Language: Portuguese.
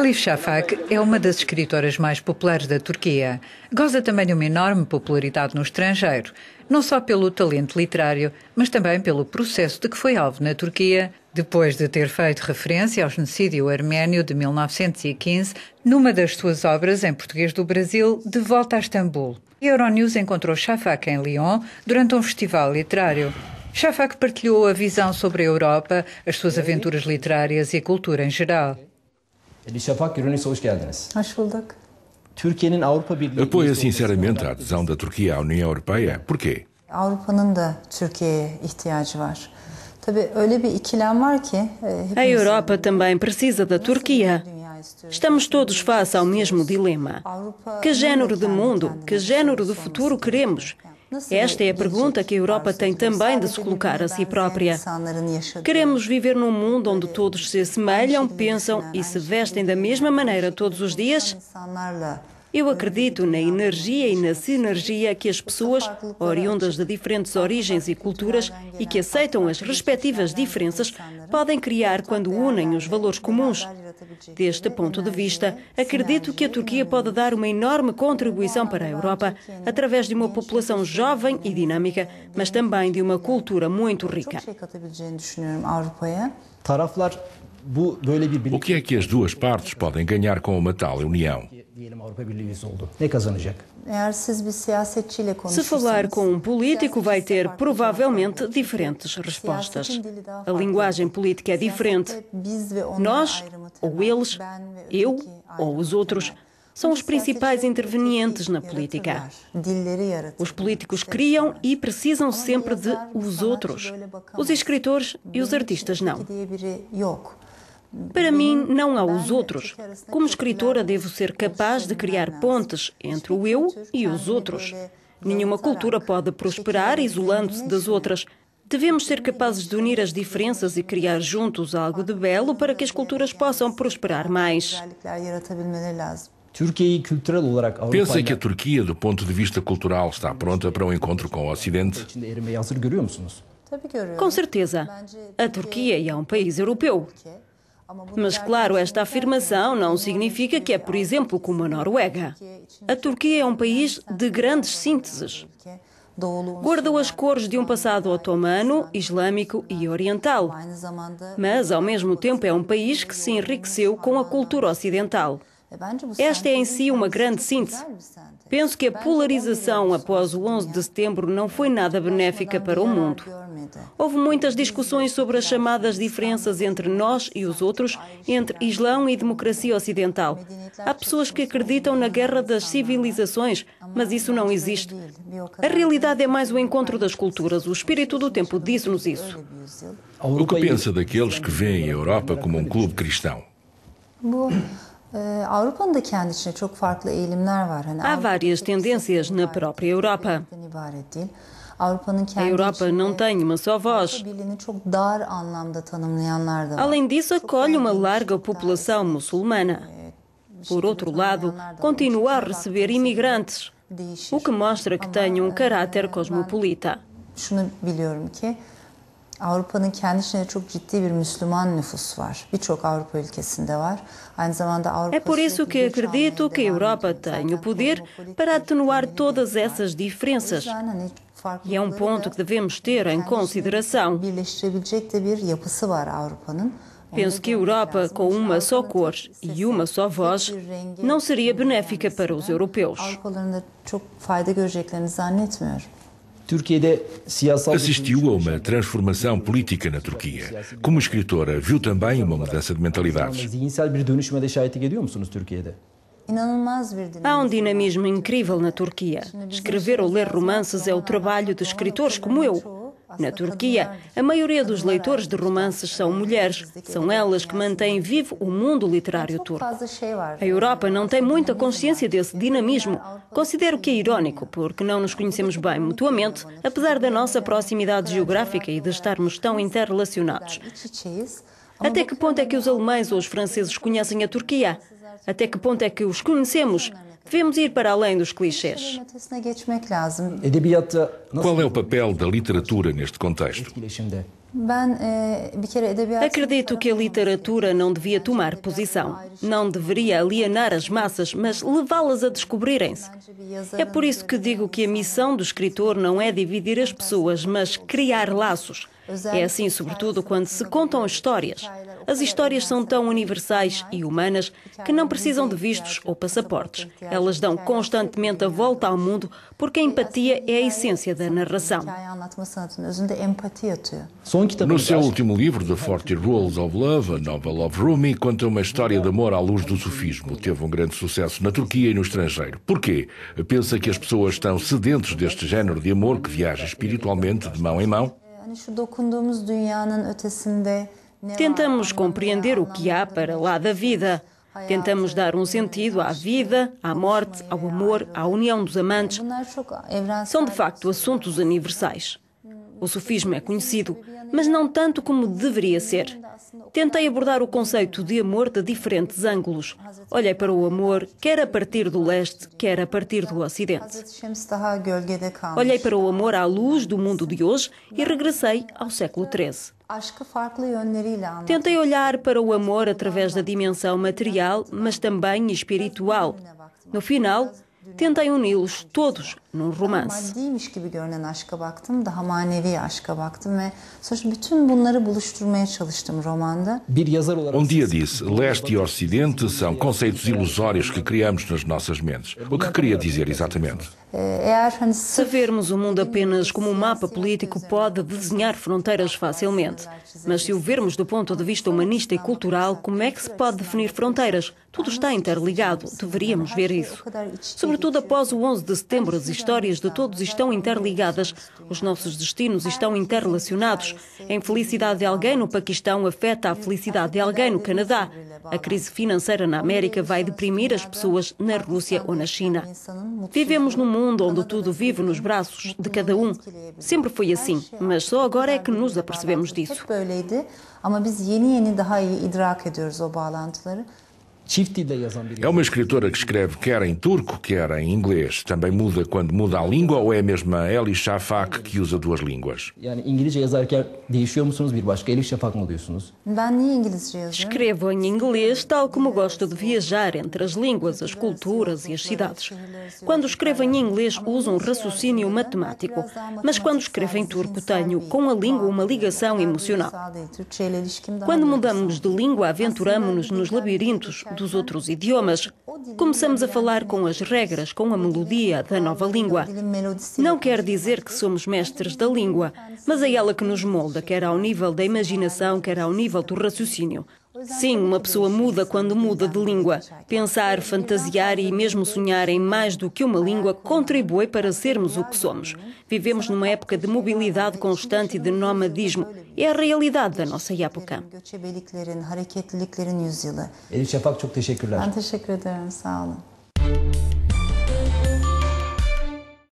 Elif Shafak é uma das escritoras mais populares da Turquia. Goza também de uma enorme popularidade no estrangeiro, não só pelo talento literário, mas também pelo processo de que foi alvo na Turquia, depois de ter feito referência ao genocídio arménio de 1915, numa das suas obras em português do Brasil, De Volta a Istambul. A Euronews encontrou Shafak em Lyon durante um festival literário. Shafak partilhou a visão sobre a Europa, as suas aventuras literárias e a cultura em geral. Elif Shafak, Euronews, hoş geldiniz. Hoş bulduk. Türkiye'nin Avrupa Birliği... Apoia sinceramente a adesão da Turquia à União Europeia. Porquê? Avrupa'nın da Türkiye'ye ihtiyacı var. Tabii öyle bir ikilem var ki... A Europa também precisa da Turquia. Estamos todos face ao mesmo dilema. Que género de mundo, que género de futuro queremos? Esta é a pergunta que a Europa tem também de se colocar a si própria. Queremos viver num mundo onde todos se assemelham, pensam e se vestem da mesma maneira todos os dias? Eu acredito na energia e na sinergia que as pessoas, oriundas de diferentes origens e culturas e que aceitam as respectivas diferenças, podem criar quando unem os valores comuns. Deste ponto de vista, acredito que a Turquia pode dar uma enorme contribuição para a Europa através de uma população jovem e dinâmica, mas também de uma cultura muito rica. O que é que as duas partes podem ganhar com uma tal união? Se falar com um político, vai ter provavelmente diferentes respostas. A linguagem política é diferente. Nós, ou eles, eu ou os outros, são os principais intervenientes na política. Os políticos criam e precisam sempre de os outros. Os escritores e os artistas não. Para mim, não há os outros. Como escritora, devo ser capaz de criar pontes entre o eu e os outros. Nenhuma cultura pode prosperar isolando-se das outras. Devemos ser capazes de unir as diferenças e criar juntos algo de belo para que as culturas possam prosperar mais. Pensa que a Turquia, do ponto de vista cultural, está pronta para um encontro com o Ocidente? Com certeza. A Turquia é um país europeu. Mas, claro, esta afirmação não significa que é, por exemplo, como a Noruega. A Turquia é um país de grandes sínteses. Guardou as cores de um passado otomano, islâmico e oriental. Mas, ao mesmo tempo, é um país que se enriqueceu com a cultura ocidental. Esta é em si uma grande síntese. Penso que a polarização após o 11 de setembro não foi nada benéfica para o mundo. Houve muitas discussões sobre as chamadas diferenças entre nós e os outros, entre Islão e democracia ocidental. Há pessoas que acreditam na guerra das civilizações, mas isso não existe. A realidade é mais o encontro das culturas. O espírito do tempo diz-nos isso. O que pensa daqueles que veem a Europa como um clube cristão? Há várias tendências na própria Europa. A Europa não tem uma só voz. Além disso, acolhe uma larga população muçulmana. Por outro lado, continua a receber imigrantes, o que mostra que tem um caráter cosmopolita. Avrupa'nın kendi içinde çok ciddi bir Müslüman nüfusu var. Birçok Avrupa ülkesinde var. Aynı zamanda Avrupa... É por isso que acredito que a Europa tem o poder para atenuar todas essas diferenças. E é um ponto que devemos ter em consideração. Penso que a Europa, com uma só cor e uma só voz, não seria benéfica para os europeus. Assistiu a uma transformação política na Turquia. Como escritora, viu também uma mudança de mentalidades. Há um dinamismo incrível na Turquia. Escrever ou ler romances é o trabalho de escritores como eu. Na Turquia, a maioria dos leitores de romances são mulheres. São elas que mantêm vivo o mundo literário turco. A Europa não tem muita consciência desse dinamismo. Considero que é irónico, porque não nos conhecemos bem mutuamente, apesar da nossa proximidade geográfica e de estarmos tão interrelacionados. Até que ponto é que os alemães ou os franceses conhecem a Turquia? Até que ponto é que os conhecemos? Devemos ir para além dos clichês. Qual é o papel da literatura neste contexto? Acredito que a literatura não devia tomar posição. Não deveria alienar as massas, mas levá-las a descobrirem-se. É por isso que digo que a missão do escritor não é dividir as pessoas, mas criar laços. É assim, sobretudo, quando se contam histórias. As histórias são tão universais e humanas que não precisam de vistos ou passaportes. Elas dão constantemente a volta ao mundo porque a empatia é a essência da narração. No seu último livro, The 40 Rules of Love, a novel of Rumi, conta uma história de amor à luz do sufismo. Teve um grande sucesso na Turquia e no estrangeiro. Porquê? Pensa que as pessoas estão sedentas deste género de amor que viaja espiritualmente de mão em mão? Tentamos compreender o que há para lá da vida. Tentamos dar um sentido à vida, à morte, ao amor, à união dos amantes. São, de facto, assuntos universais. O sufismo é conhecido, mas não tanto como deveria ser. Tentei abordar o conceito de amor de diferentes ângulos. Olhei para o amor, quer a partir do leste, quer a partir do ocidente. Olhei para o amor à luz do mundo de hoje e regressei ao século XIII. Tentei olhar para o amor através da dimensão material, mas também espiritual. No final, tentei uni-los todos num romance. Um dia disse, leste e ocidente são conceitos ilusórios que criamos nas nossas mentes. O que queria dizer exatamente? Se vermos o mundo apenas como um mapa político, pode desenhar fronteiras facilmente. Mas se o vermos do ponto de vista humanista e cultural, como é que se pode definir fronteiras? Tudo está interligado. Deveríamos ver isso. Sobretudo após o 11 de setembro, as histórias de todos estão interligadas. Os nossos destinos estão interrelacionados. A infelicidade de alguém no Paquistão afeta a felicidade de alguém no Canadá. A crise financeira na América vai deprimir as pessoas na Rússia ou na China. Vivemos num mundo onde tudo vive nos braços de cada um. Sempre foi assim, mas só agora é que nos apercebemos disso. É uma escritora que escreve quer em turco, quer em inglês. Também muda quando muda a língua ou é a mesma Elif Shafak que usa duas línguas? Escrevo em inglês tal como gosto de viajar entre as línguas, as culturas e as cidades. Quando escrevo em inglês uso um raciocínio matemático, mas quando escrevo em turco tenho com a língua uma ligação emocional. Quando mudamos de língua aventuramos-nos nos labirintos dos outros idiomas. Começamos a falar com as regras, com a melodia da nova língua. Não quer dizer que somos mestres da língua, mas é ela que nos molda, quer ao nível da imaginação, quer ao nível do raciocínio. Sim, uma pessoa muda quando muda de língua. Pensar, fantasiar e mesmo sonhar em mais do que uma língua contribui para sermos o que somos. Vivemos numa época de mobilidade constante e de nomadismo. É a realidade da nossa época. Elif Şafak, çok teşekkürler. Ben teşekkür ederim, sağ olun.